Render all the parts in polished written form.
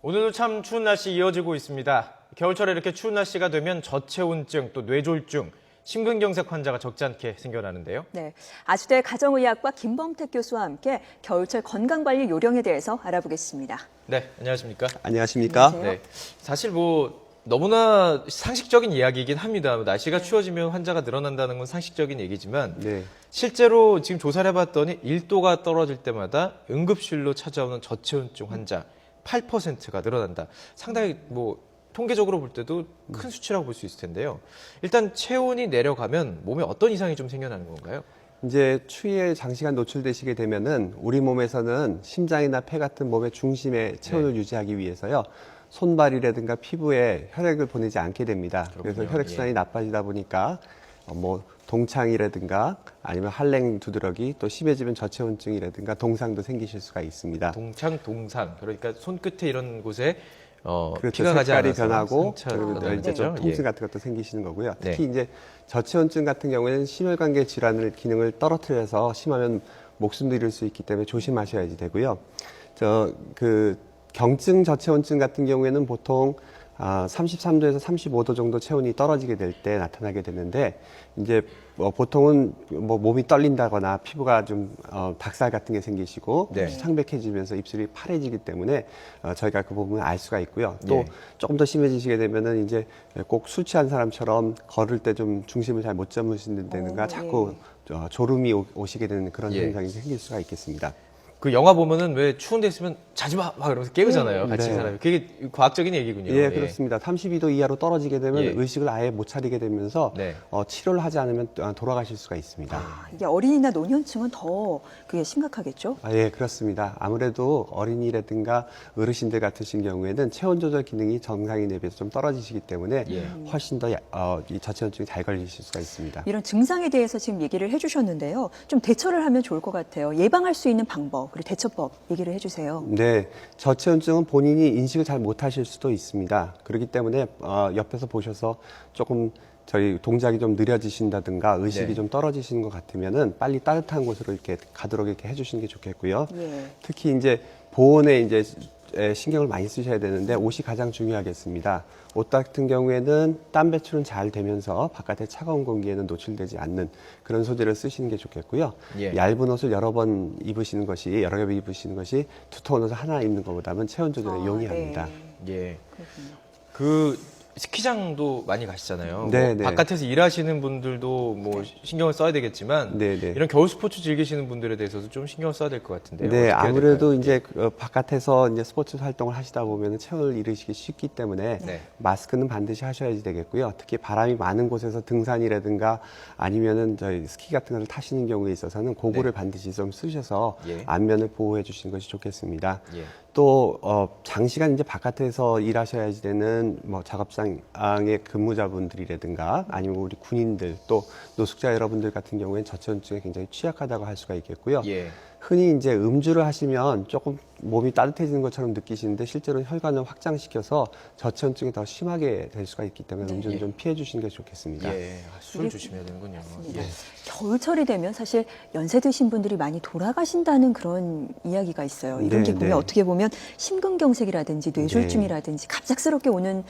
오늘도 참 추운 날씨 이어지고 있습니다. 겨울철에 이렇게 추운 날씨가 되면 저체온증, 또 뇌졸중, 심근경색 환자가 적지 않게 생겨나는데요. 네, 아주대 가정의학과 김범택 교수와 함께 겨울철 건강관리 요령에 대해서 알아보겠습니다. 네, 안녕하십니까? 안녕하십니까? 안녕하세요. 네, 사실 너무나 상식적인 이야기이긴 합니다. 날씨가 추워지면 환자가 늘어난다는 건 상식적인 얘기지만 네. 실제로 지금 조사를 해봤더니 1도가 떨어질 때마다 응급실로 찾아오는 저체온증 환자 8%가 늘어난다. 상당히 통계적으로 볼 때도 큰 수치라고 볼 수 있을 텐데요. 일단 체온이 내려가면 몸에 어떤 이상이 좀 생겨나는 건가요? 이제 추위에 장시간 노출되시게 되면은 우리 몸에서는 심장이나 폐 같은 몸의 중심의 체온을 유지하기 위해서요. 손발이라든가 피부에 혈액을 보내지 않게 됩니다. 그렇군요. 그래서 혈액순환이 나빠지다 보니까 동창이라든가 아니면 한랭 두드러기 또 심해지면 저체온증이라든가 동상도 생기실 수가 있습니다. 동상. 그러니까 손끝에 이런 곳에 그렇죠. 피가 가지 색깔이 않아서 변하고 상처가 그리고 나는 이제 거죠. 통증 같은 것도 생기시는 거고요. 네. 특히 이제 저체온증 같은 경우에는 심혈관계 질환을 기능을 떨어뜨려서 심하면 목숨도 잃을 수 있기 때문에 조심하셔야지 되고요. 경증 저체온증 같은 경우에는 보통 33도에서 35도 정도 체온이 떨어지게 될 때 나타나게 되는데 이제 보통은 몸이 떨린다거나 피부가 좀 닭살 같은 게 생기시고 네. 창백해지면서 입술이 파래지기 때문에 저희가 그 부분을 알 수가 있고요. 또 예. 조금 더 심해지시게 되면은 이제 꼭 술 취한 사람처럼 걸을 때 좀 중심을 잘 못 잡으신다든가 자꾸 졸음이 오시게 되는 그런 예. 현상이 생길 수가 있겠습니다. 그 영화 보면은 왜 추운 데 있으면 자지 마! 막 이러면서 깨우잖아요. 같이 네. 사람이. 그게 과학적인 얘기군요. 예, 그렇습니다. 32도 이하로 떨어지게 되면 예. 의식을 아예 못 차리게 되면서 네. 치료를 하지 않으면 돌아가실 수가 있습니다. 이게 어린이나 노년층은 더 그게 심각하겠죠? 예, 그렇습니다. 아무래도 어린이라든가 어르신들 같으신 경우에는 체온 조절 기능이 정상인에 비해서 좀 떨어지시기 때문에 예. 훨씬 더 이 저체온증이 잘 걸리실 수가 있습니다. 이런 증상에 대해서 지금 얘기를 해주셨는데요. 좀 대처를 하면 좋을 것 같아요. 예방할 수 있는 방법, 그리고 대처법 얘기를 해주세요. 네, 저체온증은 본인이 인식을 잘 못하실 수도 있습니다. 그렇기 때문에 옆에서 보셔서 조금 저희 동작이 좀 느려지신다든가 의식이 네. 좀 떨어지시는 것 같으면은 빨리 따뜻한 곳으로 이렇게 가도록 이렇게 해주시는 게 좋겠고요. 예. 특히 이제 보온에 이제 신경을 많이 쓰셔야 되는데 옷이 가장 중요하겠습니다. 옷 같은 경우에는 땀 배출은 잘 되면서 바깥의 차가운 공기에는 노출되지 않는 그런 소재를 쓰시는 게 좋겠고요. 예. 얇은 옷을 여러 번 입으시는 것이 여러 겹 입으시는 것이 두터운 옷을 하나 입는 것보다는 체온 조절에 용이합니다. 네. 예. 그렇군요. 그 스키장도 많이 가시잖아요. 네, 네. 바깥에서 일하시는 분들도 신경을 써야 되겠지만 네, 네. 이런 겨울 스포츠 즐기시는 분들에 대해서도 좀 신경을 써야 될 것 같은데요. 네, 어떻게 해야 아무래도 될까요? 이제 바깥에서 이제 스포츠 활동을 하시다 보면 체온을 잃으시기 쉽기 때문에 네. 마스크는 반드시 하셔야지 되겠고요. 특히 바람이 많은 곳에서 등산이라든가 아니면은 저희 스키 같은 걸 타시는 경우에 있어서는 고글을 네. 반드시 좀 쓰셔서 예. 안면을 보호해 주시는 것이 좋겠습니다. 예. 또 장시간 이제 바깥에서 일하셔야지 되는 작업장의 근무자분들이라든가 아니면 우리 군인들 또 노숙자 여러분들 같은 경우에는 저체온증에 굉장히 취약하다고 할 수가 있겠고요. 예. 흔히 이제 음주를 하시면 조금 몸이 따뜻해지는 것처럼 느끼시는데 실제로 혈관을 확장시켜서 저체온증이 더 심하게 될 수가 있기 때문에 음주는 예. 좀 피해 주시는 게 좋겠습니다. 예. 술 조심해야 되는군요. 예. 겨울철이 되면 사실 연세 드신 분들이 많이 돌아가신다는 그런 이야기가 있어요. 이런 게 네, 보면 네. 어떻게 보면 심근경색이라든지 뇌졸중이라든지 갑작스럽게 오는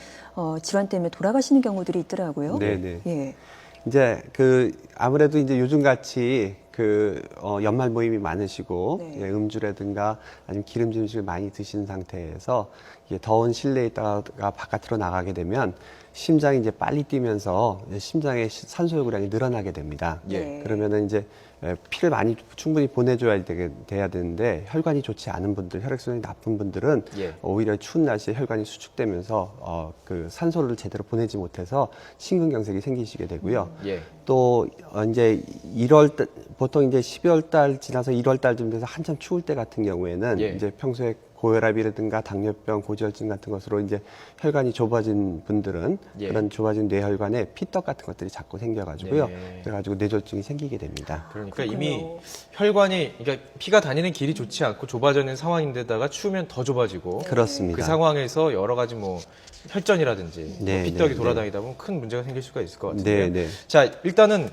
질환 때문에 돌아가시는 경우들이 있더라고요. 네, 네. 예. 이제 아무래도 이제 요즘 같이 연말 모임이 많으시고 네. 예, 음주라든가 아니면 기름진 음식을 많이 드신 상태에서 이게 더운 실내에 있다가 바깥으로 나가게 되면 심장이 이제 빨리 뛰면서 심장의 산소 요구량이 늘어나게 됩니다. 예. 네. 그러면은 이제 피를 많이 충분히 보내줘야 돼야 되는데 혈관이 좋지 않은 분들, 혈액순환이 나쁜 분들은 예. 오히려 추운 날씨에 혈관이 수축되면서 산소를 제대로 보내지 못해서 심근경색이 생기시게 되고요. 예. 또 이제 보통 이제 12월 달 지나서 1월 달쯤 돼서 한참 추울 때 같은 경우에는 예. 이제 평소에 고혈압이라든가 당뇨병, 고지혈증 같은 것으로 이제 혈관이 좁아진 분들은 예. 그런 좁아진 뇌혈관에 피떡 같은 것들이 자꾸 생겨가지고요. 네. 그래가지고 뇌졸중이 생기게 됩니다. 그러니까 그렇군요. 이미 혈관이, 그러니까 피가 다니는 길이 좋지 않고 좁아져 있는 상황인데다가 추우면 더 좁아지고 그렇습니다. 그 상황에서 여러 가지 혈전이라든지 네, 피떡이 네, 돌아다니다 보면 큰 문제가 생길 수가 있을 것 같은데요. 네, 네. 자, 일단은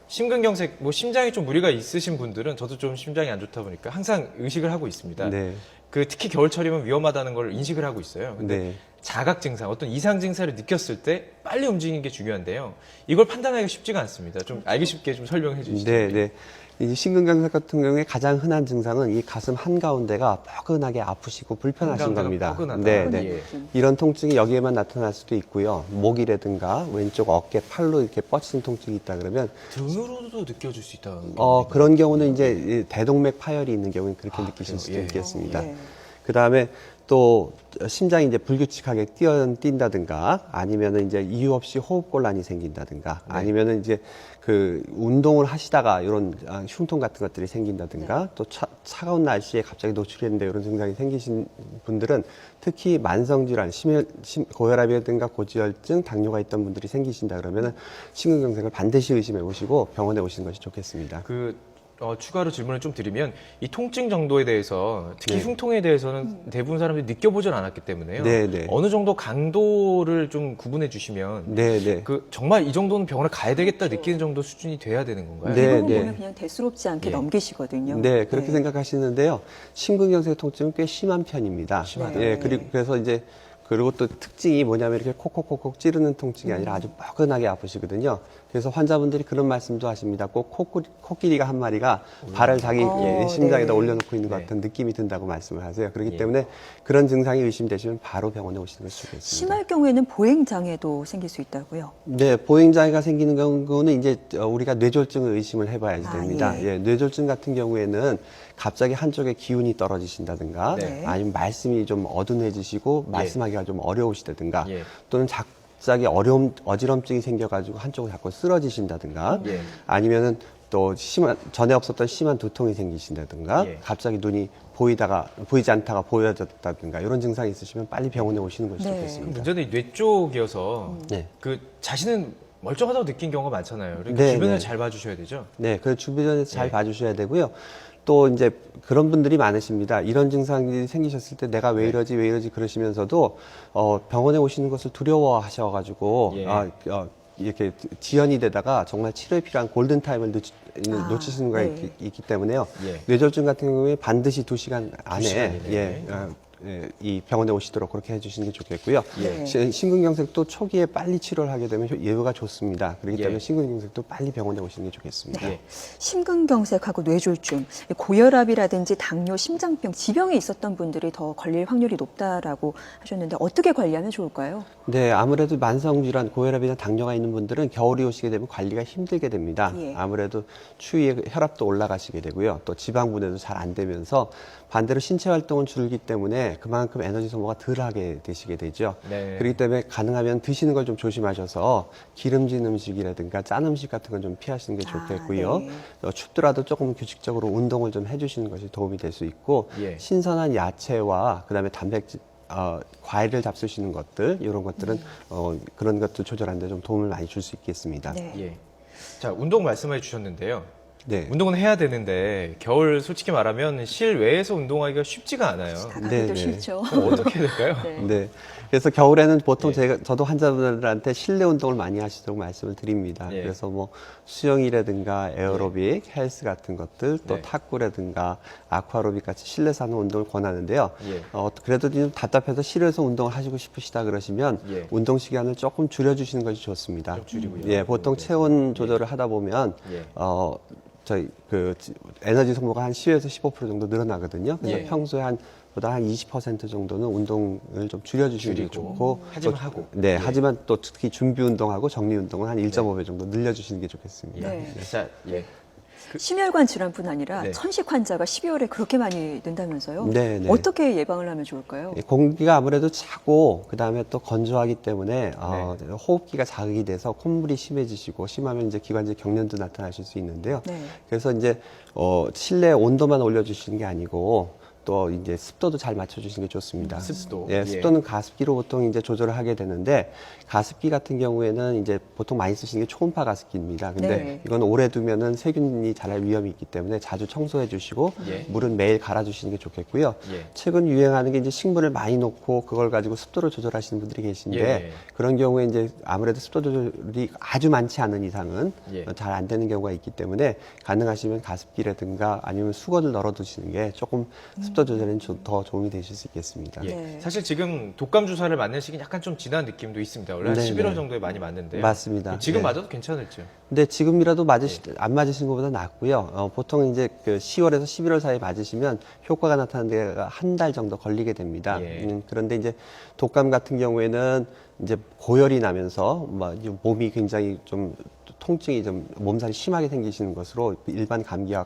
심근경색, 심장에 좀 무리가 있으신 분들은 저도 좀 심장이 안 좋다 보니까 항상 의식을 하고 있습니다. 네. 그 특히 겨울철이면 위험하다는 걸 인식을 하고 있어요. 근데 네. 자각 증상, 어떤 이상 증상을 느꼈을 때 빨리 움직이는 게 중요한데요. 이걸 판단하기가 쉽지가 않습니다. 좀 알기 쉽게 좀 설명해 주시죠. 네, 네. 이 심근경색 같은 경우에 가장 흔한 증상은 이 가슴 한가운데가 뻐근하게 아프시고 불편하신 한가운데가 겁니다. 뻐근하다. 네, 네. 예. 이런 통증이 여기에만 나타날 수도 있고요. 목이라든가 왼쪽 어깨, 팔로 이렇게 뻗치는 통증이 있다 그러면 등으로도 느껴질 수 있다. 그런 경우는 이제 이 대동맥 파열이 있는 경우는 그렇게 느끼실 그래요? 수도 예. 있겠습니다. 예. 그 다음에 또 심장이 이제 불규칙하게 뛴다든가 아니면은 이제 이유 없이 호흡곤란이 생긴다든가 아니면은 이제 그 운동을 하시다가 이런 흉통 같은 것들이 생긴다든가 또 차가운 날씨에 갑자기 노출했는데 이런 증상이 생기신 분들은 특히 만성질환, 고혈압이라든가 고지혈증, 당뇨가 있던 분들이 생기신다 그러면은 심근경색을 반드시 의심해 보시고 병원에 오시는 것이 좋겠습니다. 추가로 질문을 좀 드리면 이 통증 정도에 대해서 특히 네. 흉통에 대해서는 대부분 사람들이 느껴보질 않았기 때문에요. 네, 네. 어느 정도 강도를 좀 구분해 주시면 네, 네. 정말 이 정도는 병원을 가야 되겠다 느끼는 정도 수준이 돼야 되는 건가요? 네. 대부분 보면 그냥 대수롭지 않게 예. 넘기시거든요. 네, 그렇게 생각하시는데요. 심근경색 통증은 꽤 심한 편입니다. 심하다. 예, 그래서 이제 그리고 또 특징이 뭐냐면 이렇게 콕콕콕콕 찌르는 통증이 아니라 아주 뻐근하게 아프시거든요. 그래서 환자분들이 그런 말씀도 하십니다. 꼭 코끼리가 한 마리가 발을 자기 심장에다 네. 올려놓고 있는 것 같은 느낌이 든다고 말씀을 하세요. 그렇기 때문에 그런 증상이 의심되시면 바로 병원에 오시는 것이 좋겠습니다. 심할 경우에는 보행장애도 생길 수 있다고요. 네, 보행장애가 생기는 경우는 이제 우리가 뇌졸중을 의심을 해봐야지 됩니다. 예. 예, 뇌졸중 같은 경우에는 갑자기 한쪽에 기운이 떨어지신다든가 네. 아니면 말씀이 좀 어둔해지시고 말씀하기가 좀 어려우시다든가 예. 또는 갑자기 어지럼증이 생겨가지고 한쪽으로 자꾸 쓰러지신다든가 예. 아니면은 또 전에 없었던 심한 두통이 생기신다든가 예. 갑자기 눈이 보이지 않다가 보여졌다든가 이런 증상이 있으시면 빨리 병원에 오시는 것이 네. 좋겠습니다. 문제는 뇌 쪽이어서 네. 자신은 멀쩡하다고 느낀 경우가 많잖아요. 그러니까 네, 주변을 네. 잘 봐주셔야 되죠. 네, 그 주변에서 잘 예. 봐주셔야 되고요. 또 이제 그런 분들이 많으십니다. 이런 증상이 생기셨을 때 내가 왜 이러지 그러시면서도 병원에 오시는 것을 두려워하셔가지고 예. 이렇게 지연이 되다가 정말 치료에 필요한 골든 타임을 놓치시는 거가 네. 있기 때문에요. 예. 뇌졸중 같은 경우에 반드시 2시간 안에 2시간 이내에. 이 병원에 오시도록 그렇게 해주시는 게 좋겠고요. 예. 심근경색도 초기에 빨리 치료를 하게 되면 예후가 좋습니다. 그렇기 예. 때문에 심근경색도 빨리 병원에 오시는 게 좋겠습니다. 예. 심근경색하고 뇌졸중, 고혈압이라든지 당뇨, 심장병, 지병이 있었던 분들이 더 걸릴 확률이 높다라고 하셨는데 어떻게 관리하면 좋을까요? 네, 아무래도 만성질환, 고혈압이나 당뇨가 있는 분들은 겨울이 오시게 되면 관리가 힘들게 됩니다. 예. 아무래도 추위에 혈압도 올라가시게 되고요. 또 지방 분해도 잘 안 되면서 반대로 신체 활동은 줄기 때문에 그만큼 에너지 소모가 덜하게 되시게 되죠. 네. 그렇기 때문에 가능하면 드시는 걸 좀 조심하셔서 기름진 음식이라든가 짠 음식 같은 건 좀 피하시는 게 좋겠고요. 네. 춥더라도 조금 규칙적으로 운동을 좀 해주시는 것이 도움이 될 수 있고 예. 신선한 야채와 그다음에 단백질 과일을 잡수시는 것들 이런 것들은 그런 것들 조절하는 데 좀 도움을 많이 줄 수 있겠습니다. 네. 예. 자, 운동 말씀해 주셨는데요. 네. 운동은 해야 되는데 겨울 솔직히 말하면 실외에서 운동하기가 쉽지가 않아요. 나가기도 네, 네. 싫죠. 그럼 어떻게 해야 될까요? 네. 네. 그래서 겨울에는 보통 예. 저도 환자분들한테 실내 운동을 많이 하시도록 말씀을 드립니다. 예. 그래서 뭐 수영이라든가 에어로빅, 헬스 같은 것들, 또 네. 탁구라든가 아쿠아로빅 같이 실내에서 하는 운동을 권하는데요. 예. 그래도 좀 답답해서 실외에서 운동을 하시고 싶으시다 그러시면 예. 운동 시간을 조금 줄여주시는 것이 좋습니다. 좀 줄이고요. 예, 보통 네. 체온 조절을 하다 보면 예. 저희 에너지 소모가 한 10에서 15% 정도 늘어나거든요. 그래서 예. 평소에 보다 한 20% 정도는 운동을 좀 줄여주시는 게 줄이고. 좋고. 하지만 또, 하고. 네, 예. 하지만 또 특히 준비 운동하고 정리 운동은 한 1.5배 정도 늘려주시는 게 좋겠습니다. 네. 자, 예. 심혈관 질환뿐 아니라 네. 천식 환자가 12월에 그렇게 많이 는다면서요? 네, 네. 어떻게 예방을 하면 좋을까요? 예, 공기가 아무래도 차고 그다음에 또 건조하기 때문에 네. 호흡기가 자극이 돼서 콧물이 심해지시고 심하면 이제 기관지 경련도 나타나실 수 있는데요. 네. 그래서 이제 실내 온도만 올려주시는 게 아니고 또 이제 습도도 잘 맞춰주시는 게 좋습니다. 습도. 예, 습도는 가습기로 보통 이제 조절을 하게 되는데 가습기 같은 경우에는 이제 보통 많이 쓰시는 게 초음파 가습기입니다. 근데 네. 이건 오래 두면은 세균이 자랄 위험이 있기 때문에 자주 청소해 주시고 예. 물은 매일 갈아주시는 게 좋겠고요. 예. 최근 유행하는 게 이제 식물을 많이 놓고 그걸 가지고 습도를 조절하시는 분들이 계신데 예. 그런 경우에 이제 아무래도 습도 조절이 아주 많지 않은 이상은 예. 잘 안 되는 경우가 있기 때문에 가능하시면 가습기라든가 아니면 수건을 널어 두시는 게 조금 습도 조절에는 더 도움이 되실 수 있겠습니다. 예. 네. 사실 지금 독감 주사를 맞는 시기는 약간 좀 지난 느낌도 있습니다. 원래 한 네네. 11월 정도에 많이 맞는데요. 맞습니다. 지금 네. 맞아도 괜찮을지요? 근데 지금이라도 안 맞으시는 것보다 낫고요. 보통 이제 그 10월에서 11월 사이에 맞으시면 효과가 나타나는 데가 한 달 정도 걸리게 됩니다. 예. 그런데 이제 독감 같은 경우에는 이제 고열이 나면서 몸이 굉장히 좀 통증이 좀 몸살이 심하게 생기시는 것으로 일반 감기와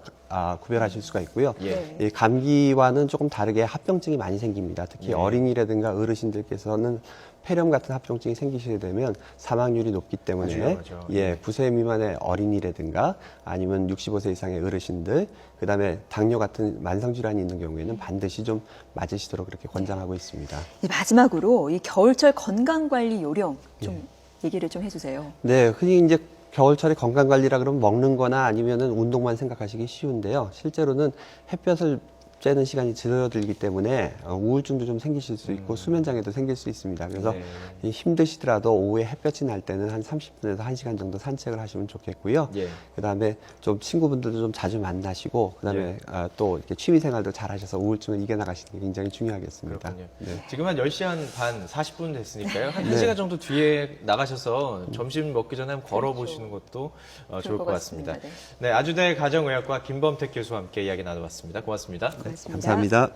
구별하실 수가 있고요. 예. 이 감기와는 조금 다르게 합병증이 많이 생깁니다. 특히 예. 어린이라든가 어르신들께서는 폐렴 같은 합병증이 생기시게 되면 사망률이 높기 때문에 맞아요. 예, 9세 미만의 어린이라든가 아니면 65세 이상의 어르신들, 그다음에 당뇨 같은 만성 질환이 있는 경우에는 반드시 좀 맞으시도록 그렇게 권장하고 있습니다. 마지막으로 이 겨울철 건강관리 요령 좀 얘기를 좀 해주세요. 네, 흔히 이제 겨울철에 건강관리라 그러면 먹는 거나 아니면은 운동만 생각하시기 쉬운데요. 실제로는 햇볕을 쬐는 시간이 줄어들기 때문에 우울증도 좀 생기실 수 있고 수면장애도 생길 수 있습니다. 그래서 네. 이 힘드시더라도 오후에 햇볕이 날 때는 한 30분에서 1시간 정도 산책을 하시면 좋겠고요. 예. 그다음에 좀 친구분들도 좀 자주 만나시고 그다음에 또 이렇게 취미 생활도 잘 하셔서 우울증을 이겨나가시는 게 굉장히 중요하겠습니다. 그렇군요. 네. 지금 한 10시 반 40분 됐으니까요. 한 네. 1시간 정도 뒤에 나가셔서 점심 먹기 전에 한번 걸어보시는 것도 좋을 것 같습니다. 네. 네, 아주대 가정의학과 김범택 교수와 함께 이야기 나눠봤습니다. 고맙습니다. 고맙습니다. 감사합니다.